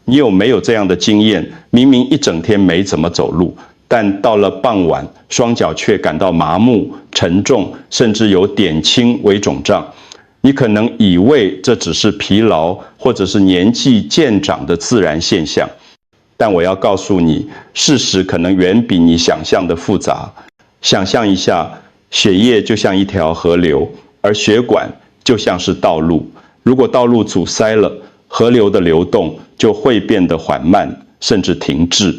你有没有这样的经验？明明一整天没怎么走路，但到了傍晚，双脚却感到麻木、沉重，甚至有点轻微肿胀。你可能以为这只是疲劳或者是年纪渐长的自然现象，但我要告诉你，事实可能远比你想象的复杂。想象一下，血液就像一条河流，而血管就像是道路。如果道路阻塞了，河流的流动就会变得缓慢，甚至停滞。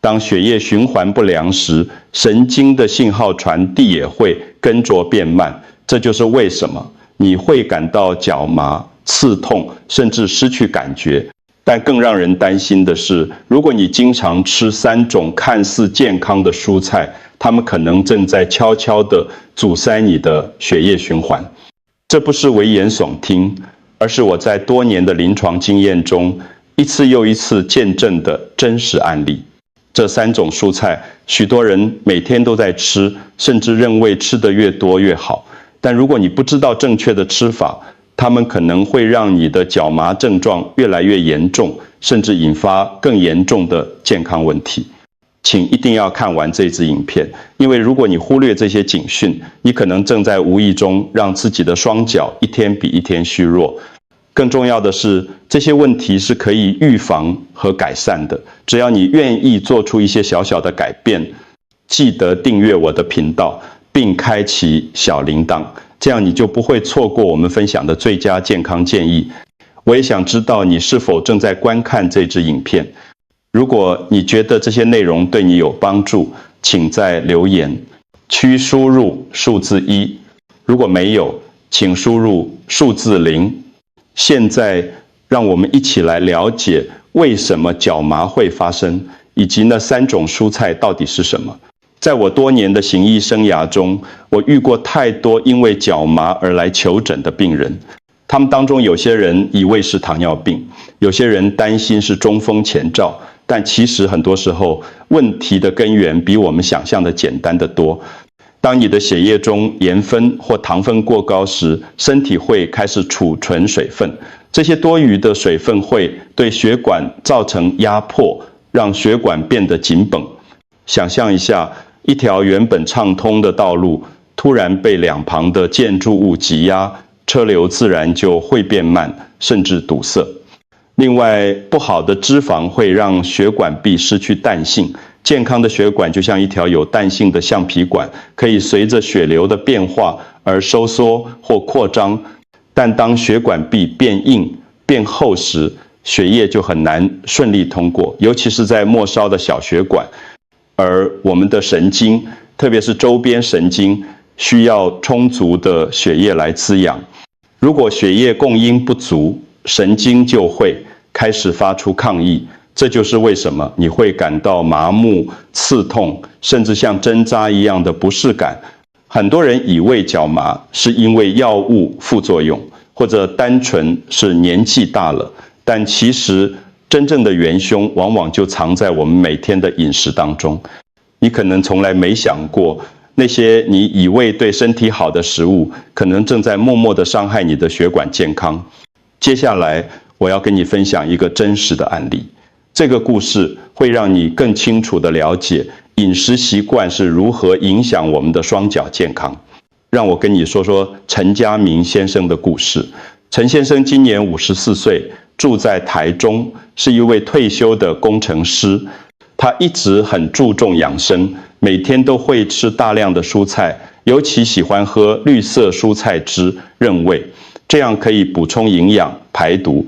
当血液循环不良时，神经的信号传递也会跟着变慢。这就是为什么你会感到脚麻、刺痛，甚至失去感觉。但更让人担心的是，如果你经常吃3种看似健康的蔬菜，它们可能正在悄悄地阻塞你的血液循环。这不是危言耸听，而是我在多年的临床经验中一次又一次见证的真实案例。这3种蔬菜，许多人每天都在吃，甚至认为吃得越多越好。但如果你不知道正确的吃法，它们可能会让你的脚麻症状越来越严重，甚至引发更严重的健康问题。请一定要看完这支影片，因为如果你忽略这些警讯，你可能正在无意中让自己的双脚一天比一天虚弱。更重要的是，这些问题是可以预防和改善的，只要你愿意做出一些小小的改变。记得订阅我的频道，并开启小铃铛，这样你就不会错过我们分享的最佳健康建议。我也想知道你是否正在观看这支影片。如果你觉得这些内容对你有帮助，请在留言区输入数字1，如果没有，请输入数字0。现在让我们一起来了解为什么脚麻会发生，以及那3种蔬菜到底是什么。在我多年的行医生涯中，我遇过太多因为脚麻而来求诊的病人。他们当中有些人以为是糖尿病，有些人担心是中风前兆，但其实很多时候问题的根源比我们想象的简单得多。当你的血液中盐分或糖分过高时，身体会开始储存水分，这些多余的水分会对血管造成压迫，让血管变得紧绷。想象一下，一条原本畅通的道路突然被2旁的建筑物挤压，车流自然就会变慢，甚至堵塞。另外，不好的脂肪会让血管壁失去弹性。健康的血管就像一条有弹性的橡皮管，可以随着血流的变化而收缩或扩张。但当血管壁变硬、变厚时，血液就很难顺利通过，尤其是在末梢的小血管。而我们的神经，特别是周边神经，需要充足的血液来滋养。如果血液供应不足，神经就会开始发出抗议。这就是为什么你会感到麻木、刺痛，甚至像针扎一样的不适感。很多人以为脚麻是因为药物副作用，或者单纯是年纪大了，但其实真正的元凶往往就藏在我们每天的饮食当中。你可能从来没想过，那些你以为对身体好的食物，可能正在默默地伤害你的血管健康。接下来，我要跟你分享一个真实的案例。这个故事会让你更清楚地了解饮食习惯是如何影响我们的双脚健康。让我跟你说说陈家明先生的故事。陈先生今年54岁，住在台中，是一位退休的工程师。他一直很注重养生，每天都会吃大量的蔬菜，尤其喜欢喝绿色蔬菜汁润胃，这样可以补充营养、排毒。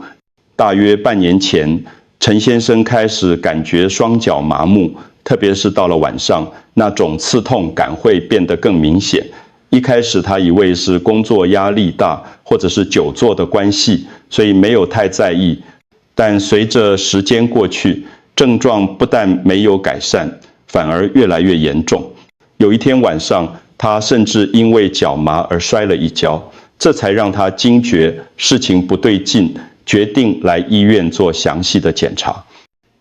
大约半年前，陈先生开始感觉双脚麻木，特别是到了晚上，那种刺痛感会变得更明显。一开始他以为是工作压力大，或者是久坐的关系，所以没有太在意。但随着时间过去，症状不但没有改善，反而越来越严重。有一天晚上，他甚至因为脚麻而摔了一跤，这才让他惊觉事情不对劲，决定来医院做详细的检查。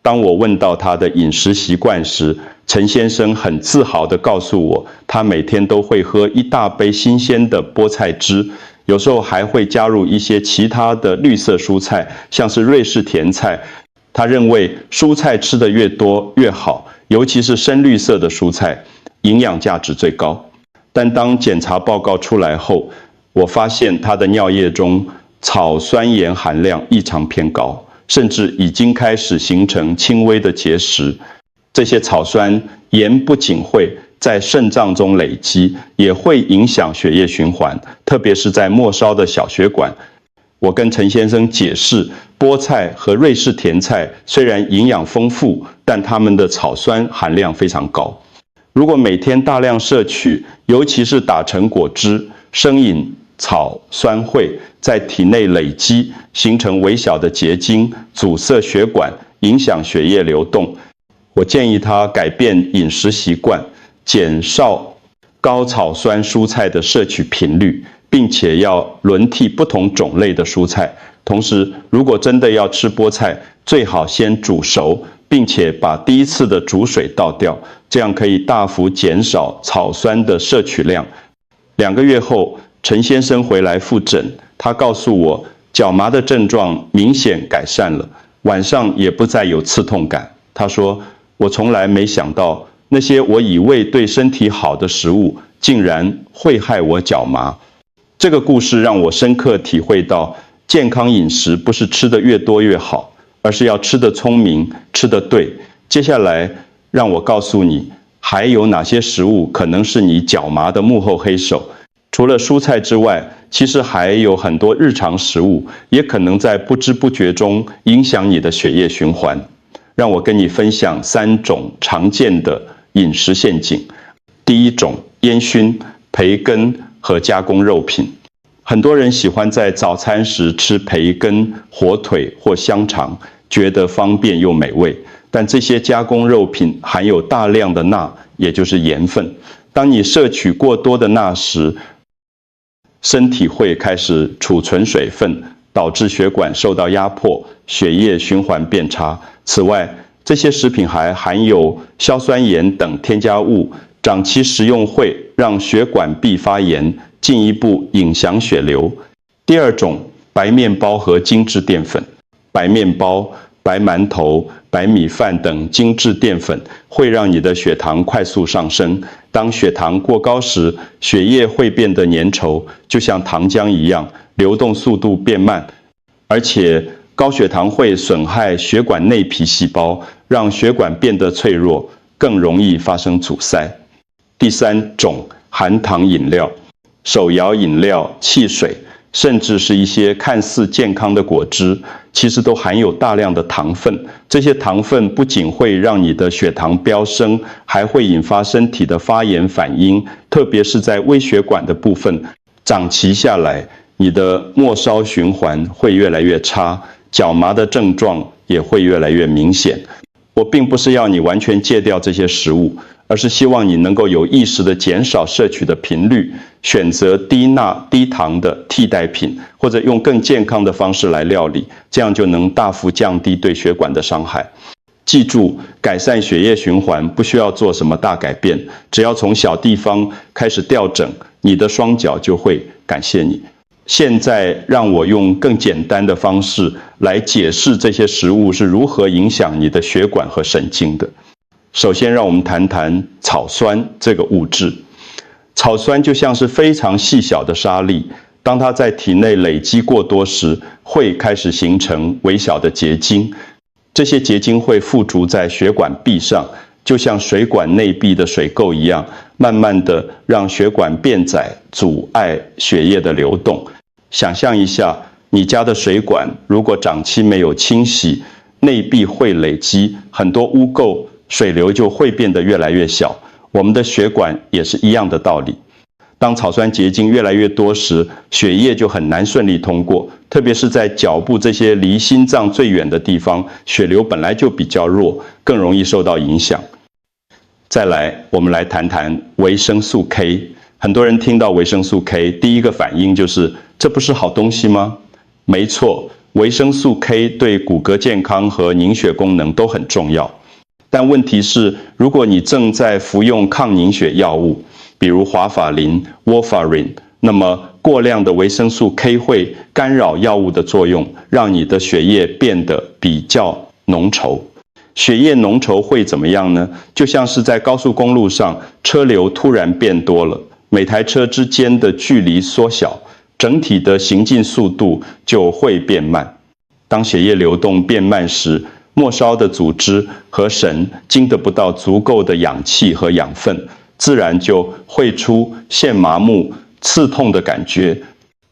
当我问到他的饮食习惯时，陈先生很自豪地告诉我，他每天都会喝1大杯新鲜的菠菜汁，有时候还会加入一些其他的绿色蔬菜，像是瑞士甜菜，他认为蔬菜吃得越多越好，尤其是深绿色的蔬菜，营养价值最高。但当检查报告出来后，我发现他的尿液中草酸盐含量异常偏高，甚至已经开始形成轻微的结石。这些草酸盐不仅会在肾脏中累积，也会影响血液循环，特别是在末梢的小血管。我跟陈先生解释，菠菜和瑞士甜菜虽然营养丰富，但它们的草酸含量非常高。如果每天大量摄取，尤其是打成果汁，生饮草酸会在体内累积，形成微小的结晶，阻塞血管，影响血液流动。我建议他改变饮食习惯，减少高草酸蔬菜的摄取频率，并且要轮替不同种类的蔬菜。同时，如果真的要吃菠菜，最好先煮熟，并且把第一次的煮水倒掉，这样可以大幅减少草酸的摄取量。2个月后，陈先生回来复诊，他告诉我，脚麻的症状明显改善了，晚上也不再有刺痛感。他说，我从来没想到那些我以为对身体好的食物，竟然会害我脚麻。这个故事让我深刻体会到，健康饮食不是吃得越多越好，而是要吃得聪明，吃得对。接下来让我告诉你，还有哪些食物可能是你脚麻的幕后黑手。除了蔬菜之外，其实还有很多日常食物，也可能在不知不觉中影响你的血液循环。让我跟你分享3种常见的饮食陷阱。第一种，烟熏、培根和加工肉品。很多人喜欢在早餐时吃培根、火腿或香肠，觉得方便又美味。但这些加工肉品含有大量的钠，也就是盐分。当你摄取过多的钠时，身体会开始储存水分，导致血管受到压迫，血液循环变差。此外，这些食品还含有硝酸盐等添加物，长期食用会让血管壁发炎，进一步影响血流。第二种，白面包和精致淀粉。白面包、白馒头、白米饭等精致淀粉会让你的血糖快速上升。当血糖过高时，血液会变得粘稠，就像糖浆一样，流动速度变慢。而且高血糖会损害血管内皮细胞，让血管变得脆弱，更容易发生阻塞。第三种，含糖饮料、手摇饮料、汽水，甚至是一些看似健康的果汁，其实都含有大量的糖分。这些糖分不仅会让你的血糖飙升，还会引发身体的发炎反应，特别是在微血管的部分，长期下来，你的末梢循环会越来越差，脚麻的症状也会越来越明显。我并不是要你完全戒掉这些食物，而是希望你能够有意识地减少摄取的频率，选择低钠、低糖的替代品，或者用更健康的方式来料理，这样就能大幅降低对血管的伤害。记住，改善血液循环不需要做什么大改变，只要从小地方开始调整，你的双脚就会感谢你。现在让我用更简单的方式来解释这些食物是如何影响你的血管和神经的。首先，让我们谈谈草酸这个物质。草酸就像是非常细小的沙粒，当它在体内累积过多时，会开始形成微小的结晶。这些结晶会附着在血管壁上，就像水管内壁的水垢一样，慢慢的让血管变窄，阻碍血液的流动。想象一下，你家的水管如果长期没有清洗，内壁会累积很多污垢，水流就会变得越来越小。我们的血管也是一样的道理。当草酸结晶越来越多时，血液就很难顺利通过，特别是在脚部这些离心脏最远的地方，血流本来就比较弱，更容易受到影响。再来，我们来谈谈维生素 K。很多人听到维生素 K， 第一个反应就是这不是好东西吗？没错，维生素 K 对骨骼健康和凝血功能都很重要。但问题是，如果你正在服用抗凝血药物，比如华法林 Warfarin， 那么过量的维生素 K 会干扰药物的作用，让你的血液变得比较浓稠。血液浓稠会怎么样呢？就像是在高速公路上，车流突然变多了，每台车之间的距离缩小，整体的行进速度就会变慢。当血液流动变慢时，末梢的组织和神经得不到足够的氧气和养分，自然就会出现麻木、刺痛的感觉。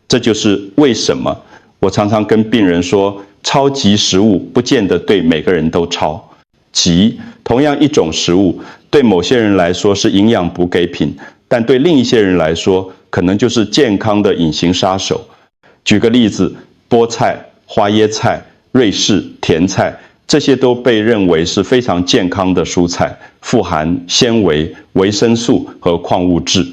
这就是为什么我常常跟病人说，超级食物不见得对每个人都超。即同样一种食物，对某些人来说是营养补给品，但对另一些人来说，可能就是健康的隐形杀手。举个例子，菠菜、花椰菜、瑞士甜菜，这些都被认为是非常健康的蔬菜，富含纤维、维生素和矿物质。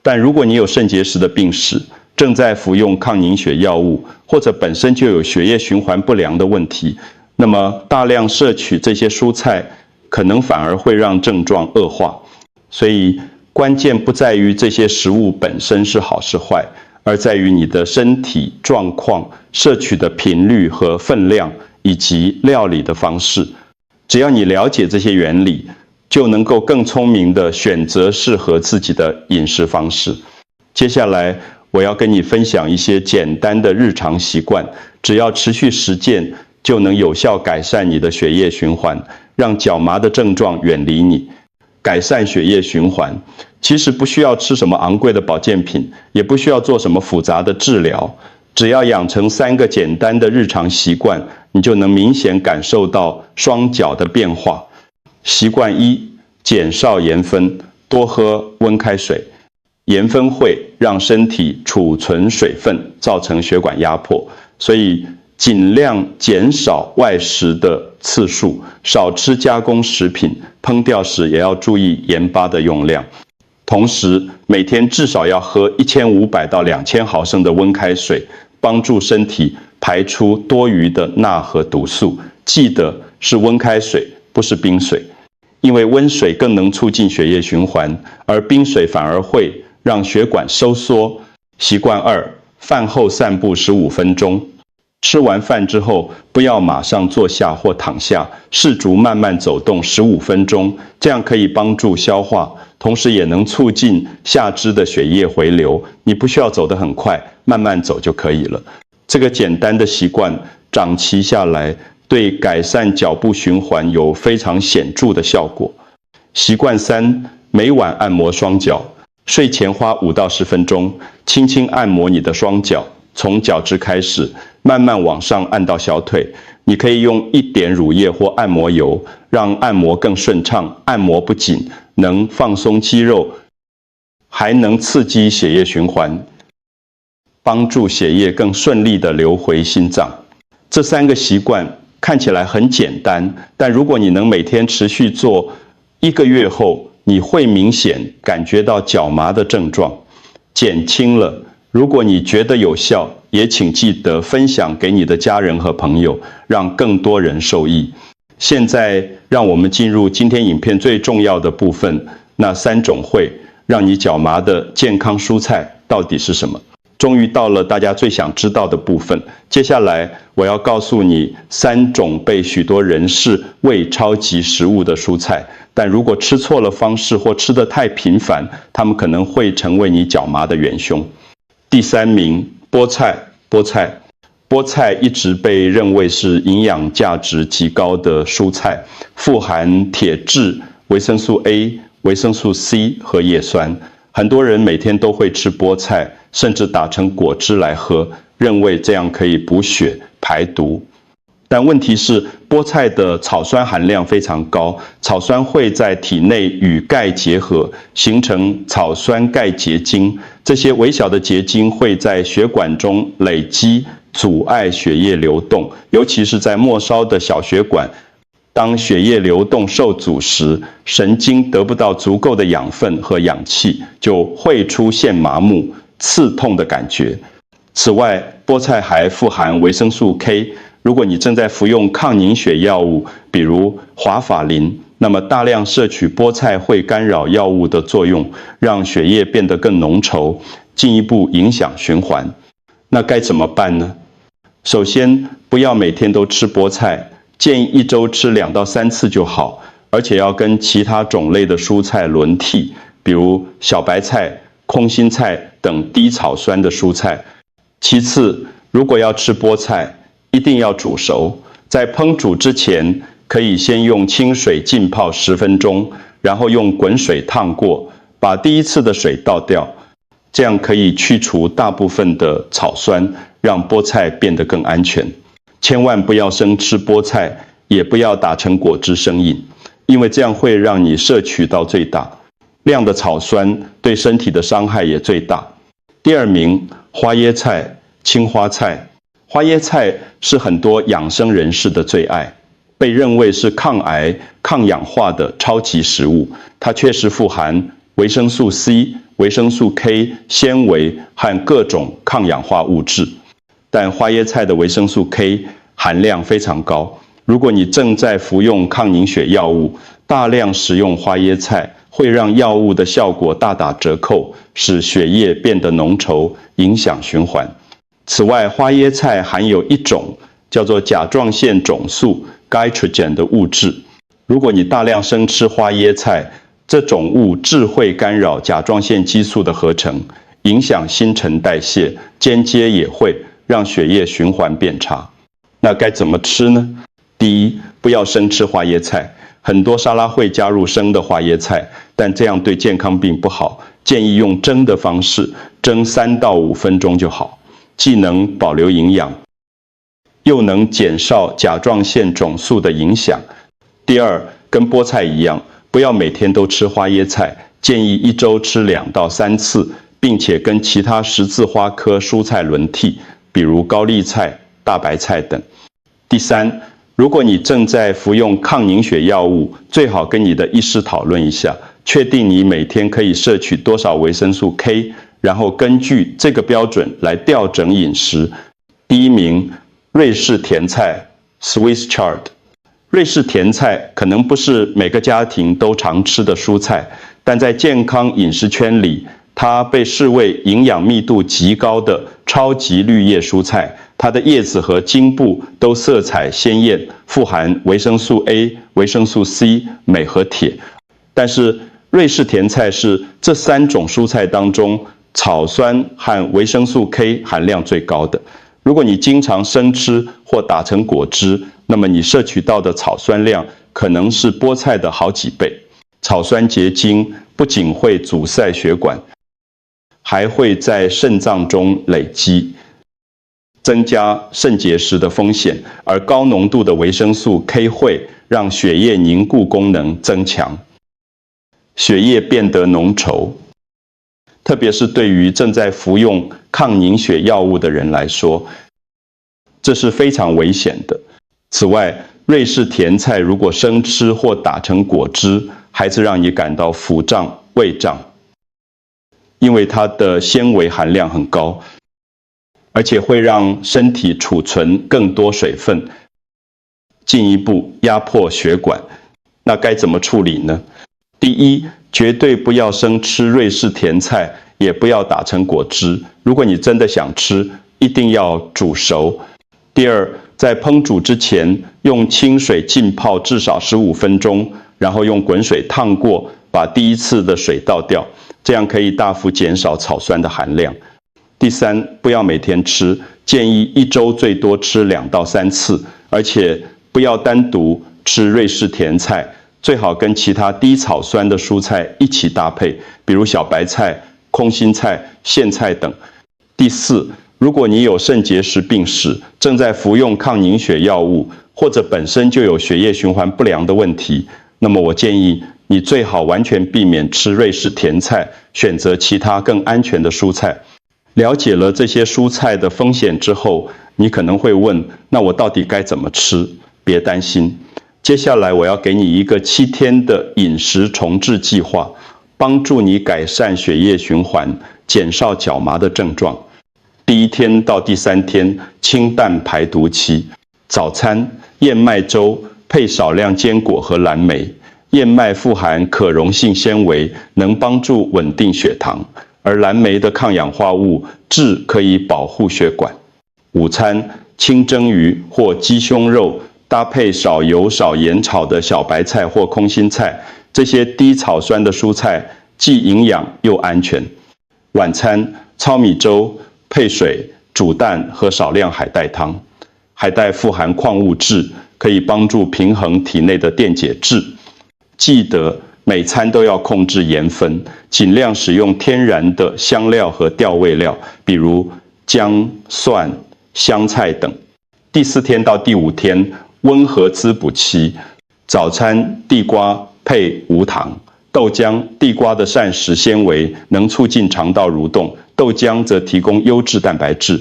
但如果你有肾结石的病史，正在服用抗凝血药物，或者本身就有血液循环不良的问题，那么大量摄取这些蔬菜，可能反而会让症状恶化。所以关键不在于这些食物本身是好是坏，而在于你的身体状况、摄取的频率和分量，以及料理的方式。只要你了解这些原理，就能够更聪明地选择适合自己的饮食方式。接下来我要跟你分享一些简单的日常习惯，只要持续实践，就能有效改善你的血液循环，让脚麻的症状远离你。改善血液循环，其实不需要吃什么昂贵的保健品，也不需要做什么复杂的治疗，只要养成3个简单的日常习惯，你就能明显感受到双脚的变化。习惯1，减少盐分，多喝温开水。盐分会让身体储存水分，造成血管压迫，所以尽量减少外食的次数，少吃加工食品，烹调时也要注意盐巴的用量。同时，每天至少要喝1500到2000毫升的温开水，帮助身体排出多余的钠和毒素。记得是温开水，不是冰水，因为温水更能促进血液循环，而冰水反而会让血管收缩。习惯2，饭后散步15分钟。吃完饭之后，不要马上坐下或躺下，试足慢慢走动15分钟，这样可以帮助消化，同时也能促进下肢的血液回流。你不需要走得很快，慢慢走就可以了。这个简单的习惯长期下来，对改善脚部循环有非常显著的效果。习惯3，每晚按摩双脚。睡前花5到10分钟，轻轻按摩你的双脚，从脚趾开始，慢慢往上按到小腿。你可以用一点乳液或按摩油，让按摩更顺畅，按摩不紧，能放松肌肉，还能刺激血液循环，帮助血液更顺利地流回心脏。这3个习惯看起来很简单，但如果你能每天持续做1个月后，你会明显感觉到脚麻的症状减轻了。如果你觉得有效，也请记得分享给你的家人和朋友，让更多人受益。现在让我们进入今天影片最重要的部分，那3种会让你脚麻的健康蔬菜到底是什么？终于到了大家最想知道的部分。接下来我要告诉你3种被许多人视为超级食物的蔬菜，但如果吃错了方式或吃得太频繁，它们可能会成为你脚麻的元凶。第3名，菠菜。菠菜一直被认为是营养价值极高的蔬菜，富含铁质、维生素 A、维生素 C 和叶酸。很多人每天都会吃菠菜，甚至打成果汁来喝，认为这样可以补血排毒。但问题是，菠菜的草酸含量非常高，草酸会在体内与钙结合，形成草酸钙结晶。这些微小的结晶会在血管中累积，阻碍血液流动，尤其是在末梢的小血管。当血液流动受阻时，神经得不到足够的养分和氧气，就会出现麻木、刺痛的感觉。此外，菠菜还富含维生素 K。如果你正在服用抗凝血药物，比如华法林，那么大量摄取菠菜会干扰药物的作用，让血液变得更浓稠，进一步影响循环。那该怎么办呢？首先，不要每天都吃菠菜，建议1周吃2到3次就好，而且要跟其他种类的蔬菜轮替，比如小白菜、空心菜等低草酸的蔬菜。其次，如果要吃菠菜，一定要煮熟，在烹煮之前，可以先用清水浸泡10分钟，然后用滚水烫过，把第一次的水倒掉，这样可以去除大部分的草酸，让菠菜变得更安全。千万不要生吃菠菜，也不要打成果汁生饮，因为这样会让你摄取到最大量的草酸，对身体的伤害也最大。第2名，花椰菜、青花菜。花椰菜是很多养生人士的最爱，被认为是抗癌、抗氧化的超级食物。它确实富含维生素 C、维生素 K、纤维和各种抗氧化物质。但花椰菜的维生素 K 含量非常高，如果你正在服用抗凝血药物，大量食用花椰菜会让药物的效果大打折扣，使血液变得浓稠，影响循环。此外，花椰菜含有一种叫做甲状腺种素 Glycogen 的物质。如果你大量生吃花椰菜，这种物质会干扰甲状腺激素的合成，影响新陈代谢，间接也会让血液循环变差。那该怎么吃呢？第一，不要生吃花椰菜。很多沙拉会加入生的花椰菜，但这样对健康并不好，建议用蒸的方式，蒸3到5分钟就好，既能保留营养，又能减少甲状腺种素的影响。第二，跟菠菜一样，不要每天都吃花椰菜，建议1周吃2到3次，并且跟其他十字花科蔬菜轮替，比如高丽菜、大白菜等。第三，如果你正在服用抗凝血药物，最好跟你的医师讨论一下，确定你每天可以摄取多少维生素 K， 然后根据这个标准来调整饮食。第1名，瑞士甜菜 Swiss chard。瑞士甜菜可能不是每个家庭都常吃的蔬菜，但在健康饮食圈里，它被视为营养密度极高的超级绿叶蔬菜。它的叶子和茎部都色彩鲜艳，富含维生素 A、维生素 C、镁和铁。但是瑞士甜菜是这3种蔬菜当中草酸和维生素 K 含量最高的。如果你经常生吃或打成果汁，那么你摄取到的草酸量可能是菠菜的好几倍。草酸结晶不仅会阻塞血管，还会在肾脏中累积，增加肾结石的风险，而高浓度的维生素 K 会让血液凝固功能增强，血液变得浓稠，特别是对于正在服用抗凝血药物的人来说，这是非常危险的。此外，瑞士甜菜如果生吃或打成果汁，还是让你感到腹胀、胃胀，因为它的纤维含量很高，而且会让身体储存更多水分，进一步压迫血管。那该怎么处理呢？第一，绝对不要生吃瑞士甜菜，也不要打成果汁。如果你真的想吃，一定要煮熟。第二，在烹煮之前，用清水浸泡至少15分钟，然后用滚水烫过，把第一次的水倒掉，这样可以大幅减少草酸的含量。第三，不要每天吃，建议1周最多吃2到3次，而且不要单独吃瑞士甜菜，最好跟其他低草酸的蔬菜一起搭配，比如小白菜、空心菜、苋菜等。第四，如果你有肾结石病史，正在服用抗凝血药物，或者本身就有血液循环不良的问题，那么我建议你最好完全避免吃瑞士甜菜，选择其他更安全的蔬菜。了解了这些蔬菜的风险之后，你可能会问，那我到底该怎么吃？别担心，接下来我要给你一个7天的饮食重置计划，帮助你改善血液循环，减少脚麻的症状。第1天到第3天，清淡排毒期。早餐，燕麦粥配少量坚果和蓝莓。燕麦富含可溶性纤维，能帮助稳定血糖，而蓝莓的抗氧化物质可以保护血管。午餐，清蒸鱼或鸡胸肉搭配少油少盐炒的小白菜或空心菜，这些低草酸的蔬菜既营养又安全。晚餐糙米粥配水煮蛋和少量海带汤。海带富含矿物质，可以帮助平衡体内的电解质。记得每餐都要控制盐分，尽量使用天然的香料和调味料，比如姜、蒜、香菜等。第4天到第5天温和滋补期，早餐地瓜配无糖。豆浆、地瓜的膳食纤维能促进肠道蠕动，豆浆则提供优质蛋白质。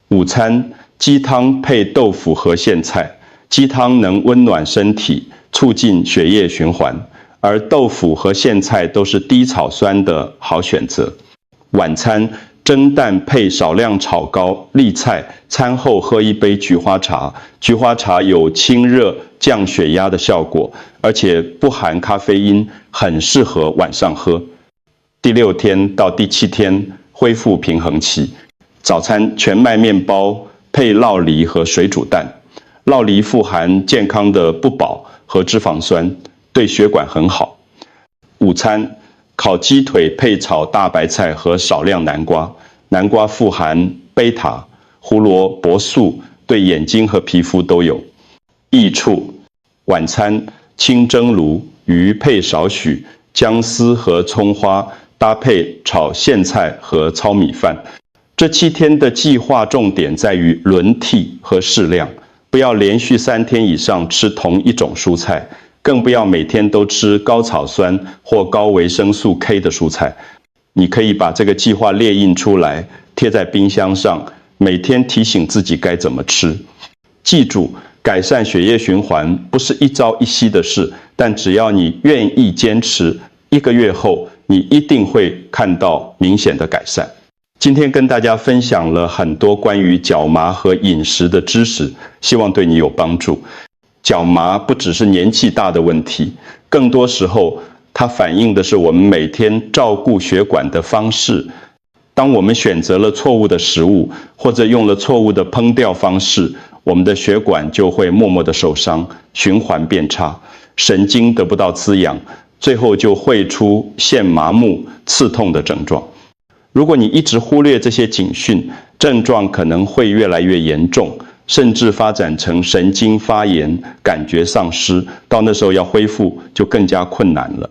午餐鸡汤配豆腐和苋菜，鸡汤能温暖身体，促进血液循环，而豆腐和苋菜都是低草酸的好选择。晚餐蒸蛋配少量炒高丽菜，餐后喝一杯菊花茶。菊花茶有清热降血压的效果，而且不含咖啡因，很适合晚上喝。第6天到第7天恢复平衡期，早餐全麦面包配酪梨和水煮蛋。酪梨富含健康的不饱和脂肪酸，对血管很好。午餐烤鸡腿配炒大白菜和少量南瓜，南瓜富含贝塔、胡萝卜素，对眼睛和皮肤都有益处。晚餐清蒸鲈鱼配少许姜丝和葱花，搭配炒苋菜和糙米饭。这7天的计划重点在于轮替和适量，不要连续3天以上吃同一种蔬菜，更不要每天都吃高草酸或高维生素 K 的蔬菜。你可以把这个计划列印出来，贴在冰箱上，每天提醒自己该怎么吃。记住，改善血液循环不是一朝一夕的事，但只要你愿意坚持，1个月后你一定会看到明显的改善。今天跟大家分享了很多关于脚麻和饮食的知识，希望对你有帮助。脚麻不只是年纪大的问题，更多时候它反映的是我们每天照顾血管的方式。当我们选择了错误的食物，或者用了错误的烹调方式，我们的血管就会默默的受伤，循环变差，神经得不到滋养，最后就会出现麻木、刺痛的症状。如果你一直忽略这些警讯，症状可能会越来越严重，甚至发展成神经发炎、感觉丧失，到那时候要恢复就更加困难了。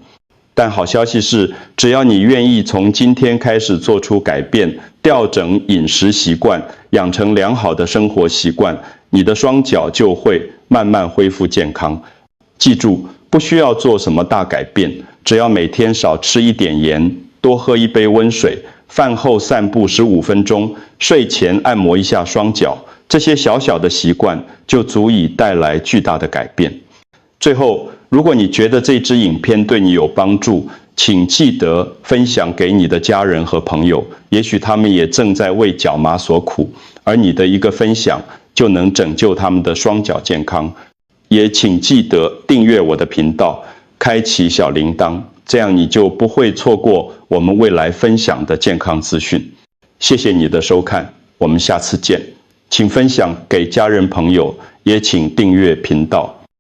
但好消息是，只要你愿意从今天开始做出改变，调整饮食习惯，养成良好的生活习惯，你的双脚就会慢慢恢复健康。记住，不需要做什么大改变，只要每天少吃一点盐，多喝一杯温水，饭后散步15分钟，睡前按摩一下双脚，这些小小的习惯就足以带来巨大的改变。最后，如果你觉得这支影片对你有帮助，请记得分享给你的家人和朋友，也许他们也正在为脚麻所苦，而你的一个分享就能拯救他们的双脚健康。也请记得订阅我的频道，开启小铃铛，这样你就不会错过我们未来分享的健康资讯。谢谢你的收看，我们下次见。请分享给家人朋友，也请订阅频道。